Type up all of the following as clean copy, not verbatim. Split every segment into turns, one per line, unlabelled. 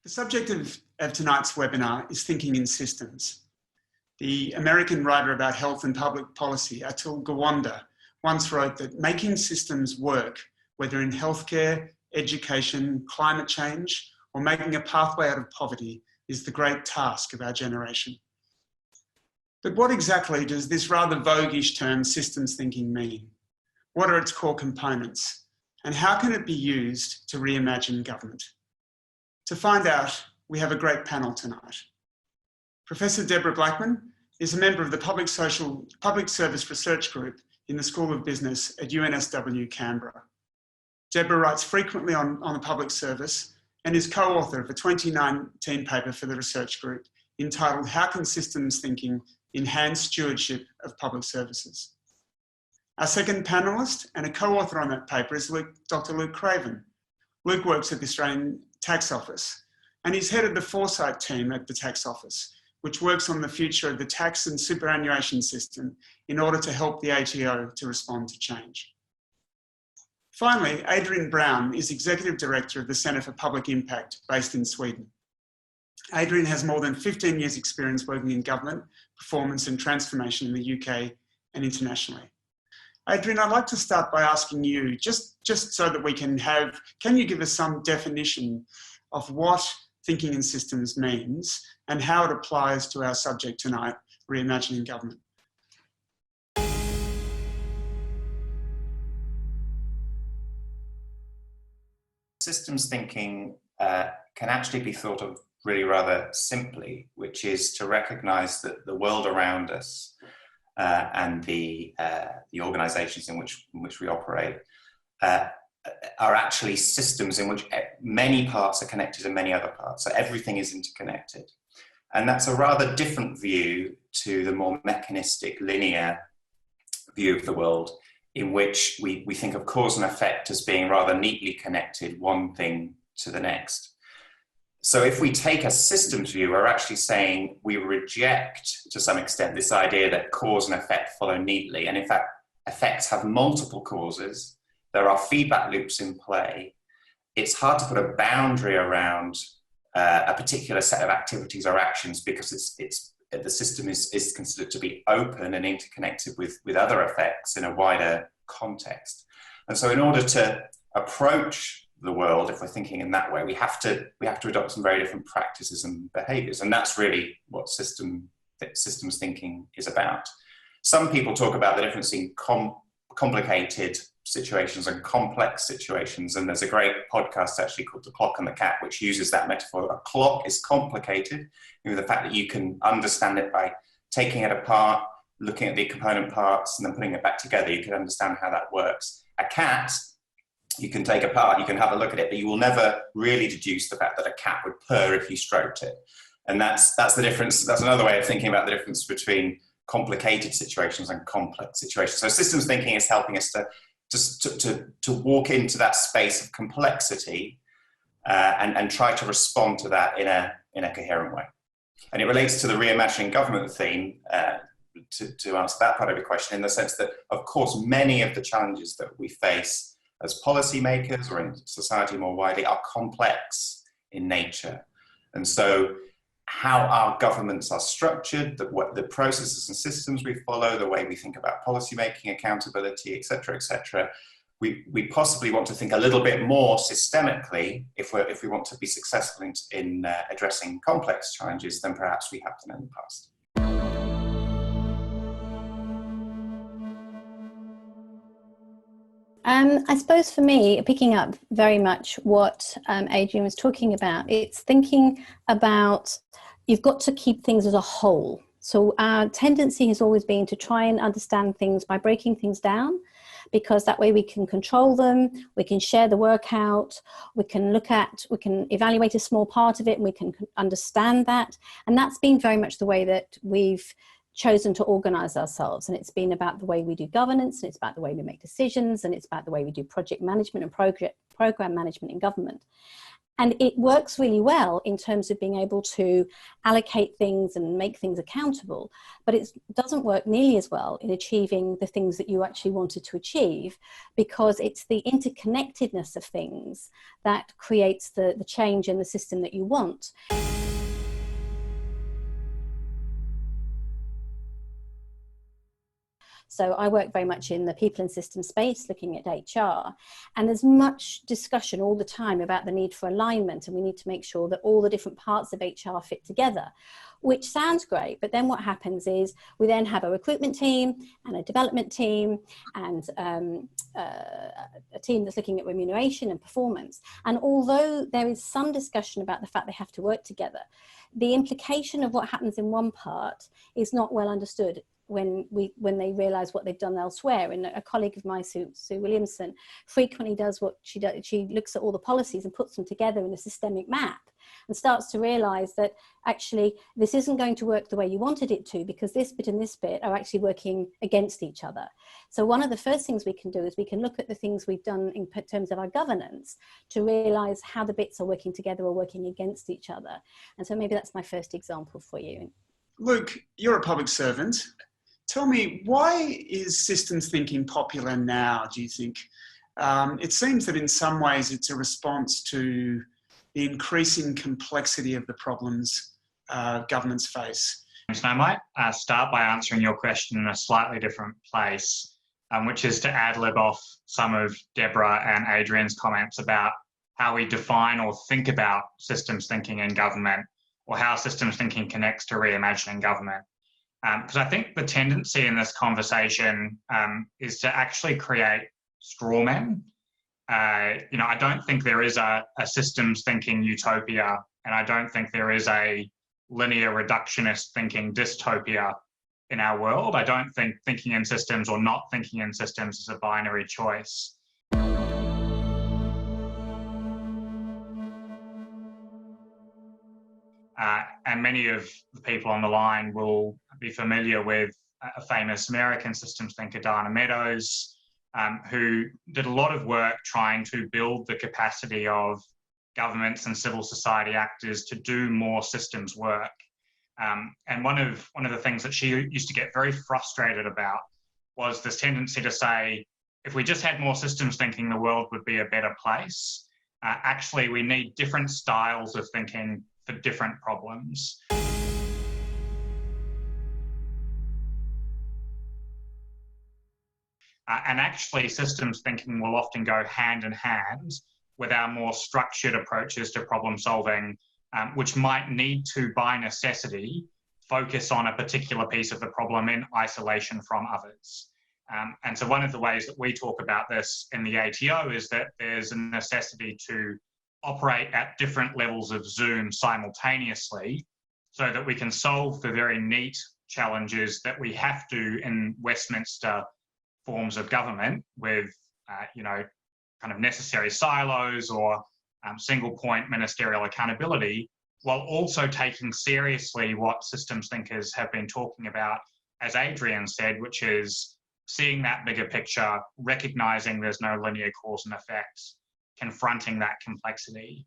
The subject of tonight's webinar is thinking in systems. The American writer about health and public policy, Atul Gawande, once wrote that making systems work, whether in healthcare, education, climate change, or making a pathway out of poverty, is the great task of our generation. But what exactly does this rather voguish term systems thinking mean? What are its core components? And how can it be used to reimagine government? To find out, we have a great panel tonight. Professor Deborah Blackman is a member of the Public Service Research Group in the School of Business at UNSW Canberra. Deborah writes frequently on the public service and is co-author of a 2019 paper for the research group entitled How Can Systems Thinking Enhance Stewardship of Public Services? Our second panellist and a co-author on that paper is Dr. Luke Craven. Luke works at the Australian Tax Office and he's head of the Foresight team at the Tax Office, which works on the future of the tax and superannuation system in order to help the ATO to respond to change. Finally, Adrian Brown is Executive Director of the Centre for Public Impact based in Sweden. Adrian has more than 15 years experience working in government, performance and transformation in the UK and internationally. Adrian, I'd like to start by asking you, just so that we can you give us some definition of what thinking in systems means and how it applies to our subject tonight, reimagining government?
Systems thinking can actually be thought of really rather simply, which is to recognise that the world around us and the organisations in which we operate are actually systems in which many parts are connected to many other parts. So everything is interconnected. And that's a rather different view to the more mechanistic, linear view of the world, in which we think of cause and effect as being rather neatly connected, one thing to the next. So if we take a systems view, we're actually saying we reject, to some extent, this idea that cause and effect follow neatly. And in fact, effects have multiple causes. There are feedback loops in play. It's hard to put a boundary around a particular set of activities or actions because the system is considered to be open and interconnected with other effects in a wider context. And so in order to approach the world, if we're thinking in that way, we have to adopt some very different practices and behaviors. And that's really what systems thinking is about. Some people talk about the difference in complicated situations and complex situations. And there's a great podcast actually called The Clock and the Cat, which uses that metaphor. A clock is complicated, with the fact that you can understand it by taking it apart, looking at the component parts, and then putting it back together. You can understand how that works. A cat, you can take apart, you can have a look at it, but you will never really deduce the fact that a cat would purr if you stroked it. And that's the difference. That's another way of thinking about the difference between complicated situations and complex situations. So systems thinking is helping us to walk into that space of complexity and try to respond to that in a coherent way. And it relates to the reimagining government theme, to answer that part of your question, in the sense that, of course, many of the challenges that we face as policymakers or in society more widely are complex in nature. And so how our governments are structured, the processes and systems we follow, the way we think about policymaking, accountability, et cetera, we possibly want to think a little bit more systemically if we want to be successful in addressing complex challenges than perhaps we have done in the past.
I suppose for me, picking up very much what Adrian was talking about, it's thinking about you've got to keep things as a whole. So our tendency has always been to try and understand things by breaking things down, because that way we can control them, we can share the work out, we can evaluate a small part of it and we can understand that. And that's been very much the way that we've chosen to organize ourselves. And it's been about the way we do governance, and it's about the way we make decisions, and it's about the way we do project management and program management in government. And it works really well in terms of being able to allocate things and make things accountable, but it doesn't work nearly as well in achieving the things that you actually wanted to achieve, because it's the interconnectedness of things that creates the change in the system that you want. So I work very much in the people and system space, looking at HR, and there's much discussion all the time about the need for alignment, and we need to make sure that all the different parts of HR fit together, which sounds great. But then what happens is we then have a recruitment team and a development team and a team that's looking at remuneration and performance. And although there is some discussion about the fact they have to work together, the implication of what happens in one part is not well understood when they realise what they've done elsewhere. And a colleague of mine, Sue Williamson, frequently does what she does. She looks at all the policies and puts them together in a systemic map and starts to realise that actually this isn't going to work the way you wanted it to, because this bit and this bit are actually working against each other. So one of the first things we can do is we can look at the things we've done in terms of our governance to realise how the bits are working together or working against each other. And so maybe that's my first example for you.
Luke, you're a public servant. Tell me, why is systems thinking popular now, do you think? It seems that in some ways it's a response to the increasing complexity of the problems governments face.
So I might start by answering your question in a slightly different place, which is to ad-lib off some of Deborah and Adrian's comments about how we define or think about systems thinking in government, or how systems thinking connects to reimagining government. Because I think the tendency in this conversation is to actually create straw men. I don't think there is a systems thinking utopia, and I don't think there is a linear reductionist thinking dystopia in our world. I don't think thinking in systems or not thinking in systems is a binary choice. And many of the people on the line will be familiar with a famous American systems thinker, Dana Meadows, who did a lot of work trying to build the capacity of governments and civil society actors to do more systems work. And one of the things that she used to get very frustrated about was this tendency to say, if we just had more systems thinking, the world would be a better place. Actually, we need different styles of thinking for different problems. And actually, systems thinking will often go hand in hand with our more structured approaches to problem solving, which might need to, by necessity, focus on a particular piece of the problem in isolation from others. And so one of the ways that we talk about this in the ATO is that there's a necessity to operate at different levels of Zoom simultaneously so that we can solve the very neat challenges that we have to in Westminster forms of government with, kind of necessary silos or single point ministerial accountability, while also taking seriously what systems thinkers have been talking about, as Adrian said, which is seeing that bigger picture, recognizing there's no linear cause and effect, confronting that complexity.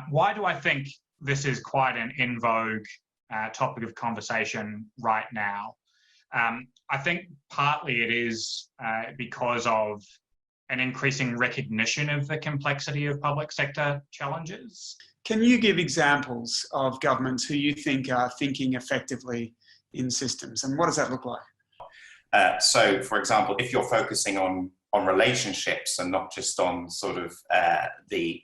Why do I think this is quite an in vogue topic of conversation right now? I think partly it is because of an increasing recognition of the complexity of public sector challenges.
Can you give examples of governments who you think are thinking effectively in systems, and what does that look like?
So, for example, if you're focusing on relationships and not just on sort of the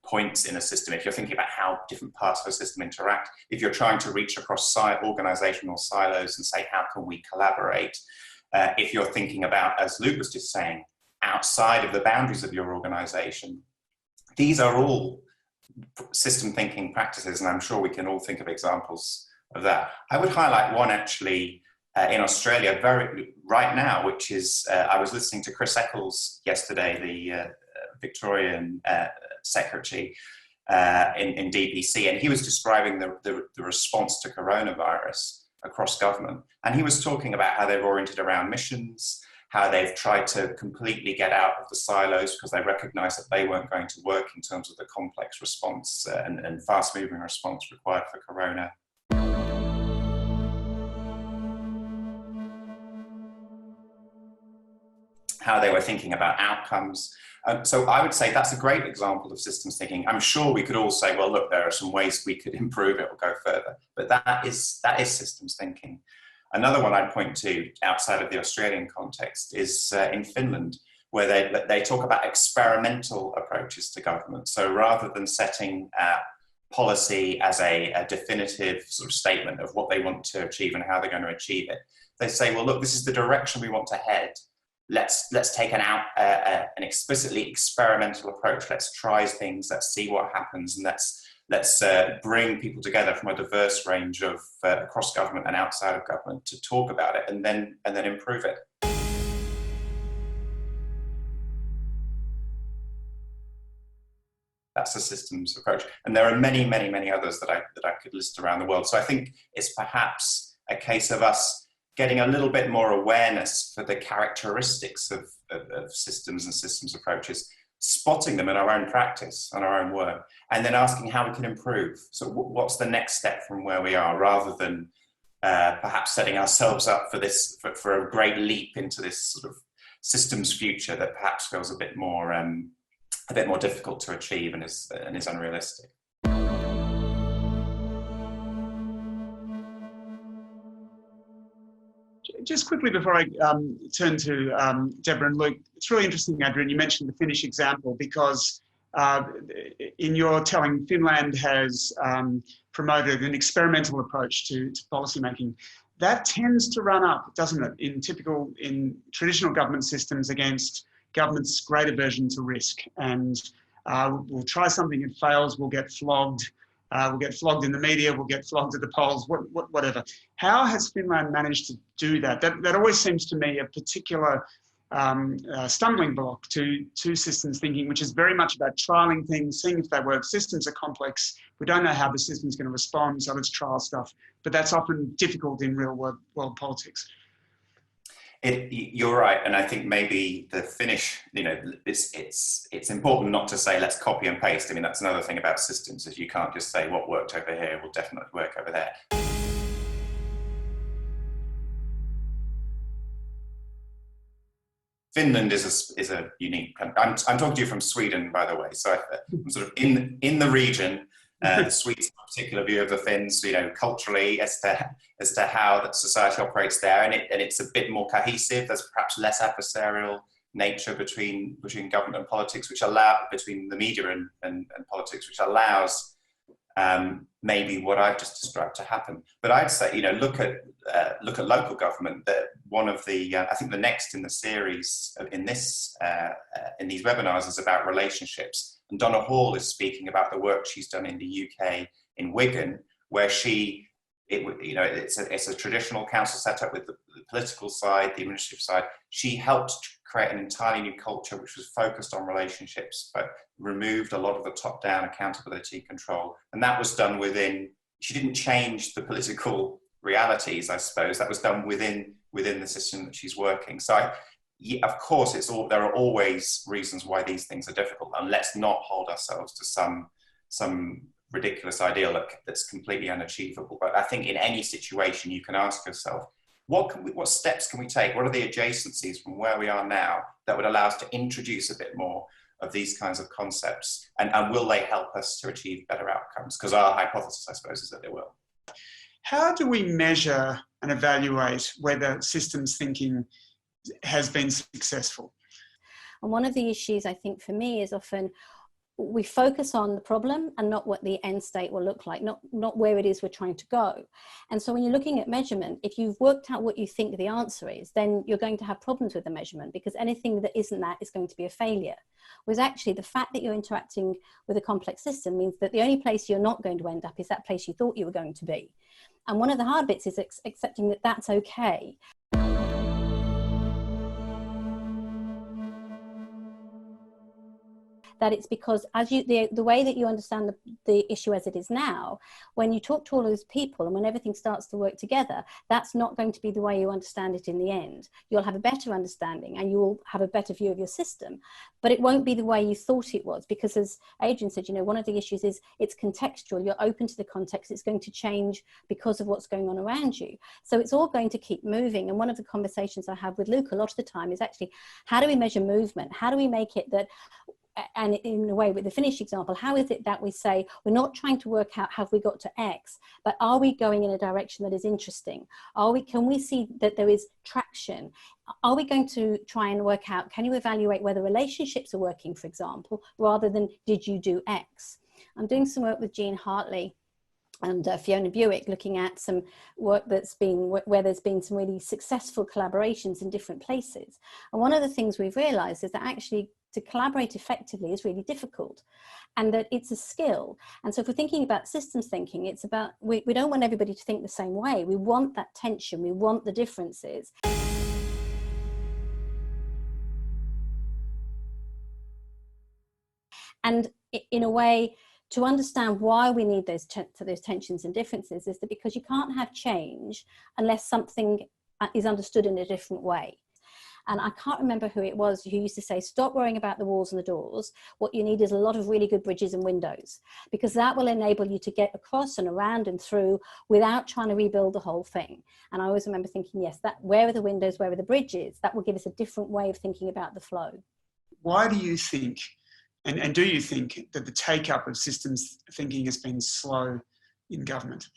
points in a system, if you're thinking about how different parts of a system interact, if you're trying to reach across organizational silos and say, how can we collaborate? If you're thinking about, as Luke was just saying, outside of the boundaries of your organization, these are all system thinking practices, and I'm sure we can all think of examples of that. I would highlight one actually in Australia right now, which is, I was listening to Chris Eccles yesterday, the Victorian secretary in DPC, and he was describing the response to coronavirus across government. And he was talking about how they're oriented around missions, how they've tried to completely get out of the silos because they recognised that they weren't going to work in terms of the complex response and fast-moving response required for corona. How they were thinking about outcomes. So I would say that's a great example of systems thinking. I'm sure we could all say, well, look, there are some ways we could improve it or go further, but that is systems thinking. Another one I'd point to outside of the Australian context is in Finland, where they talk about experimental approaches to government. So rather than setting policy as a definitive sort of statement of what they want to achieve and how they're going to achieve it, they say, well, look, this is the direction we want to head. Let's take an explicitly experimental approach. Let's try things. Let's see what happens, and let's bring people together from a diverse range of across government and outside of government to talk about it, and then improve it. That's a systems approach, and there are many, many, many others that I could list around the world. So I think it's perhaps a case of us getting a little bit more awareness for the characteristics of systems and systems approaches, spotting them in our own practice, on our own work, and then asking how we can improve. So what's the next step from where we are, rather than perhaps setting ourselves up for a great leap into this sort of systems future that perhaps feels a bit more difficult to achieve and is unrealistic.
Just quickly before I turn to Deborah and Luke, it's really interesting, Adrian, you mentioned the Finnish example, because in your telling, Finland has promoted an experimental approach to policymaking. That tends to run up, doesn't it, in traditional government systems against government's great aversion to risk. And we'll try something, it fails, we'll get flogged. We'll get flogged in the media, we'll get flogged at the polls, whatever. How has Finland managed to do that? That always seems to me a particular stumbling block to systems thinking, which is very much about trialing things, seeing if they work. Systems are complex. We don't know how the system's going to respond, so let's trial stuff. But that's often difficult in real world politics.
You're right, and I think maybe the Finnish, it's important not to say let's copy and paste. I mean, that's another thing about systems, is you can't just say what worked over here will definitely work over there. Finland is a unique country. I'm talking to you from Sweden, by the way, so I'm sort of in the region. The Swedes have a particular view of the Finns, culturally, as to how that society operates there, and it's a bit more cohesive. There's perhaps less adversarial nature between government and politics, between the media and politics, which allows maybe what I've just described to happen. But I'd say, look at local government. That one of the I think the next in the series in these webinars is about relationships. And Donna Hall is speaking about the work she's done in the UK in Wigan, where it's a traditional council setup with the political side, the administrative side. She helped create an entirely new culture which was focused on relationships, but removed a lot of the top-down accountability control. And that was done within. She didn't change the political realities, I suppose. That was done within the system that she's working. So. Of course, there are always reasons why these things are difficult, and let's not hold ourselves to some ridiculous ideal that's completely unachievable. But I think in any situation, you can ask yourself, what steps can we take? What are the adjacencies from where we are now that would allow us to introduce a bit more of these kinds of concepts, and will they help us to achieve better outcomes? Because our hypothesis, I suppose, is that they will.
How do we measure and evaluate whether systems thinking has been successful?
And one of the issues, I think, for me is often we focus on the problem and not what the end state will look like, not where it is we're trying to go. And so when you're looking at measurement, if you've worked out what you think the answer is, then you're going to have problems with the measurement, because anything that isn't that is going to be a failure. Whereas actually the fact that you're interacting with a complex system means that the only place you're not going to end up is that place you thought you were going to be. And one of the hard bits is accepting that that's okay. that it's because as the way that you understand the issue as it is now, when you talk to all those people and when everything starts to work together, that's not going to be the way you understand it in the end. You'll have a better understanding and you'll have a better view of your system, but it won't be the way you thought it was, because as Adrian said, you know, one of the issues is it's contextual. You're open to the context. It's going to change because of what's going on around you. So it's all going to keep moving. And one of the conversations I have with Luke a lot of the time is actually, how do we measure movement? How do we make it that, and in a way with the Finnish example, how is it that we say we're not trying to work out have we got to X, but are we going in a direction that is interesting? Can we see that there is traction? Are we going to try and work out, can you evaluate whether relationships are working, for example, rather than did you do X? I'm doing some work with Jean Hartley and Fiona Buick, looking at some work where there's been some really successful collaborations in different places. And one of the things we've realized is that actually to collaborate effectively is really difficult, and that it's a skill. And so if we're thinking about systems thinking, it's about, we don't want everybody to think the same way. We want that tension, we want the differences. And in a way, to understand why we need those tensions and differences is that because you can't have change unless something is understood in a different way. And I can't remember who it was who used to say, stop worrying about the walls and the doors. What you need is a lot of really good bridges and windows, because that will enable you to get across and around and through without trying to rebuild the whole thing. And I always remember thinking, yes, where are the windows, where are the bridges? That will give us a different way of thinking about the flow.
Why do you think, and do you think, that the take-up of systems thinking has been slow in government?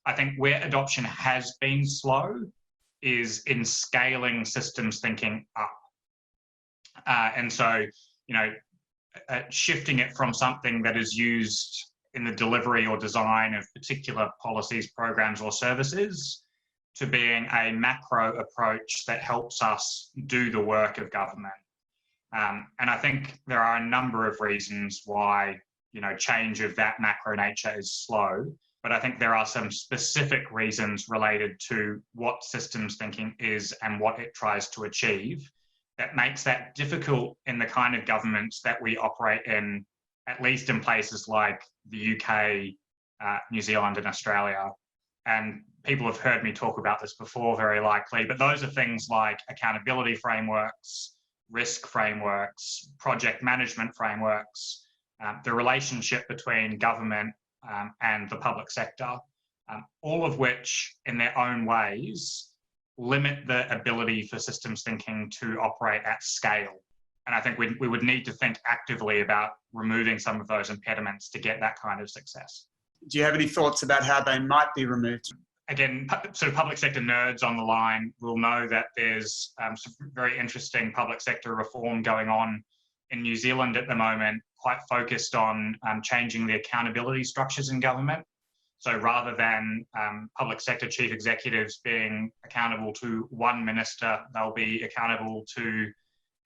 I think where adoption has been slow is in scaling systems thinking up. And so, you know, shifting it from something that is used in the delivery or design of particular policies, programs, or services to being a macro approach that helps us do the work of government. And I think there are a number of reasons why, you know, change of that macro nature is slow. But I think there are some specific reasons related to what systems thinking is and what it tries to achieve that makes that difficult in the kind of governments that we operate in, at least in places like the UK, New Zealand and Australia. And people have heard me talk about this before, very likely, but those are things like accountability frameworks, risk frameworks, project management frameworks, the relationship between government and the public sector, all of which in their own ways limit the ability for systems thinking to operate at scale. And I think we would need to think actively about removing some of those impediments to get that kind of success.
Do you have any thoughts about how they might be removed?
Again, sort of public sector nerds on the line will know that there's some very interesting public sector reform going on in New Zealand at the moment, quite focused on changing the accountability structures in government. So rather than public sector chief executives being accountable to one minister, they'll be accountable to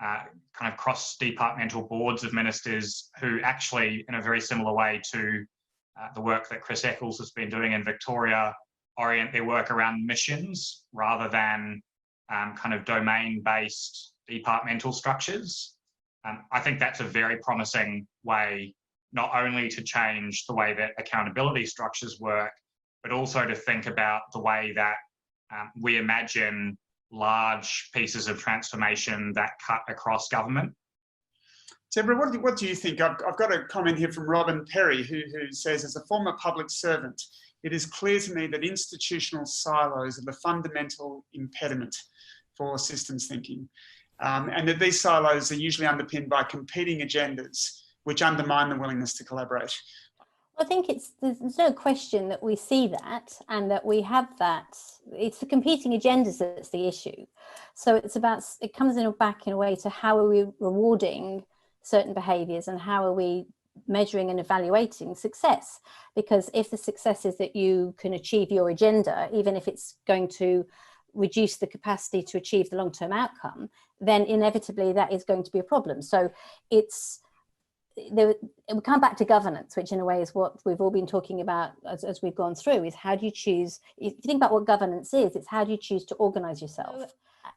kind of cross-departmental boards of ministers who actually, in a very similar way to the work that Chris Eccles has been doing in Victoria, orient their work around missions rather than kind of domain-based departmental structures. I think that's a very promising way not only to change the way that accountability structures work, but also to think about the way that we imagine large pieces of transformation that cut across government.
Deborah, what do you think? I've got a comment here from Robin Perry, who says, as a former public servant, it is clear to me that institutional silos are the fundamental impediment for systems thinking. And that these silos are usually underpinned by competing agendas, which undermine the willingness to collaborate.
I think there's no question that we see that and that we have that. It's the competing agendas that's the issue. So it comes back in a way to how are we rewarding certain behaviours and how are we measuring and evaluating success? Because if the success is that you can achieve your agenda, even if it's going to reduce the capacity to achieve the long-term outcome, then inevitably that is going to be a problem. So we come back to governance, which in a way is what we've all been talking about as we've gone through, is how do you choose, if you think about what governance is, it's how do you choose to organise yourself.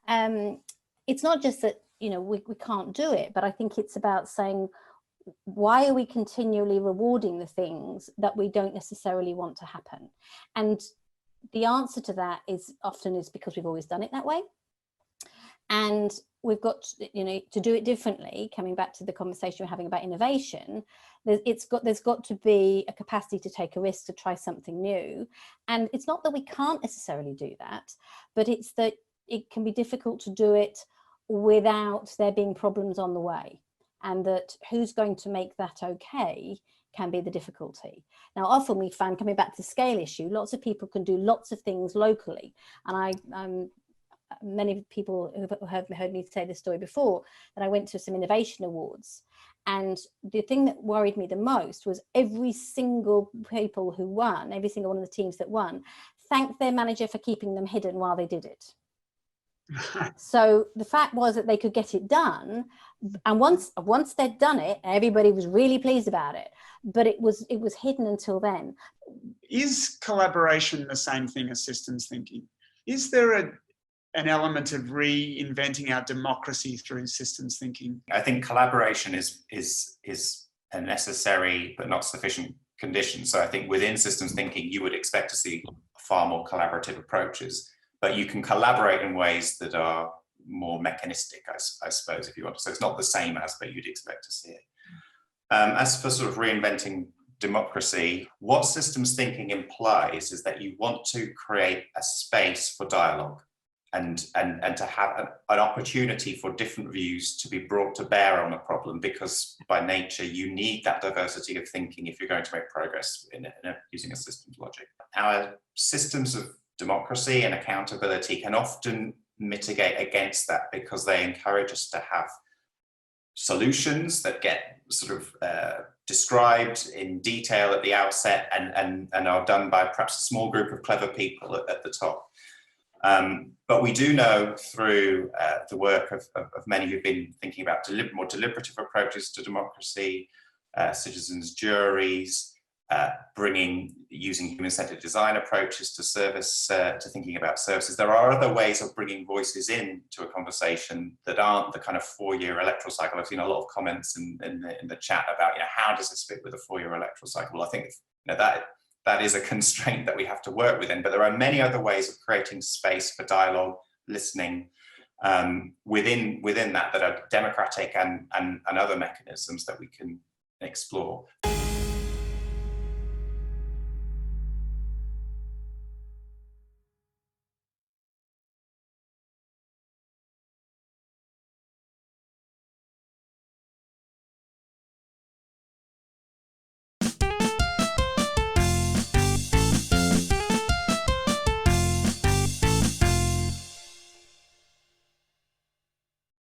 It's not just that we can't do it. But I think it's about saying, why are we continually rewarding the things that we don't necessarily want to happen? And the answer to that is because we've always done it that way. And we've got, to do it differently. Coming back to the conversation we're having about innovation, there's got to be a capacity to take a risk, to try something new. And it's not that we can't necessarily do that, but it's that it can be difficult to do it without there being problems on the way. And that who's going to make that okay can be the difficulty. Now, often we find, coming back to the scale issue, lots of people can do lots of things locally. And many people who have heard me say this story before, that I went to some innovation awards. And the thing that worried me the most was every single people who won, every single one of the teams that won, thanked their manager for keeping them hidden while they did it. So the fact was that they could get it done, and once they'd done it, everybody was really pleased about it. But it was hidden until then.
Is collaboration the same thing as systems thinking? Is there an element of reinventing our democracy through systems thinking?
I think collaboration is a necessary but not sufficient condition. So I think within systems thinking, you would expect to see far more collaborative approaches. But you can collaborate in ways that are more mechanistic, I suppose, if you want to. So it's not the same as, but you'd expect to see it. As for sort of reinventing democracy, what systems thinking implies is that you want to create a space for dialogue and to have an opportunity for different views to be brought to bear on a problem, because by nature, you need that diversity of thinking if you're going to make progress using a systems logic. Our systems of democracy and accountability can often mitigate against that, because they encourage us to have solutions that get sort of described in detail at the outset and are done by perhaps a small group of clever people at the top. But we do know through the work of many who've been thinking about more deliberative approaches to democracy, citizens' juries, using human-centered design approaches to service, to thinking about services. There are other ways of bringing voices into a conversation that aren't the kind of 4-year electoral cycle. I've seen a lot of comments in the chat about, how does this fit with a 4-year electoral cycle? Well, I think that is a constraint that we have to work within, but there are many other ways of creating space for dialogue, listening, within that are democratic and other mechanisms that we can explore.